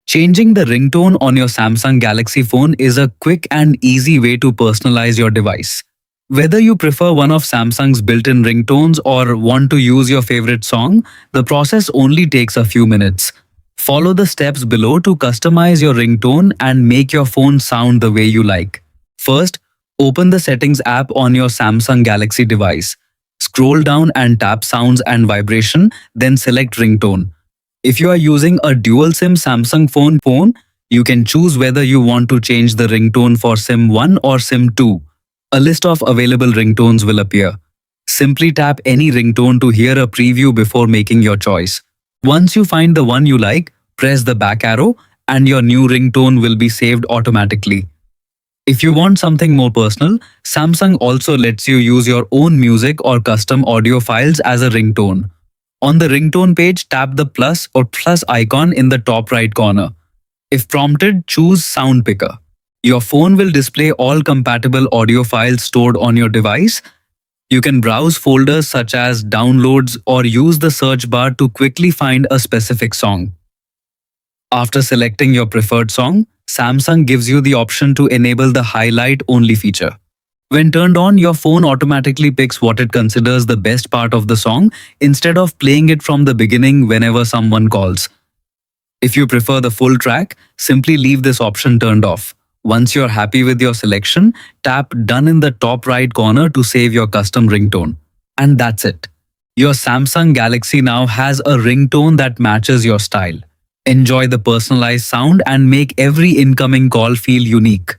Changing the ringtone on your Samsung Galaxy phone is a quick and easy way to personalize your device. Whether you prefer one of Samsung's built-in ringtones or want to use your favorite song, the process only takes a few minutes. Follow the steps below to customize your ringtone and make your phone sound the way you like. First, open the Settings app on your Samsung Galaxy device. Scroll down and tap Sounds and Vibration, then select Ringtone. If you are using a dual SIM Samsung phone, you can choose whether you want to change the ringtone for SIM 1 or SIM 2. A list of available ringtones will appear. Simply tap any ringtone to hear a preview before making your choice. Once you find the one you like, press the back arrow and your new ringtone will be saved automatically. If you want something more personal, Samsung also lets you use your own music or custom audio files as a ringtone. On the ringtone page, tap the plus or plus icon in the top right corner. If prompted, choose Sound Picker. Your phone will display all compatible audio files stored on your device. You can browse folders such as Downloads or use the search bar to quickly find a specific song. After selecting your preferred song, Samsung gives you the option to enable the Highlight Only feature. When turned on, your phone automatically picks what it considers the best part of the song instead of playing it from the beginning whenever someone calls. If you prefer the full track, simply leave this option turned off. Once you're happy with your selection, tap Done in the top right corner to save your custom ringtone. And that's it. Your Samsung Galaxy now has a ringtone that matches your style. Enjoy the personalized sound and make every incoming call feel unique.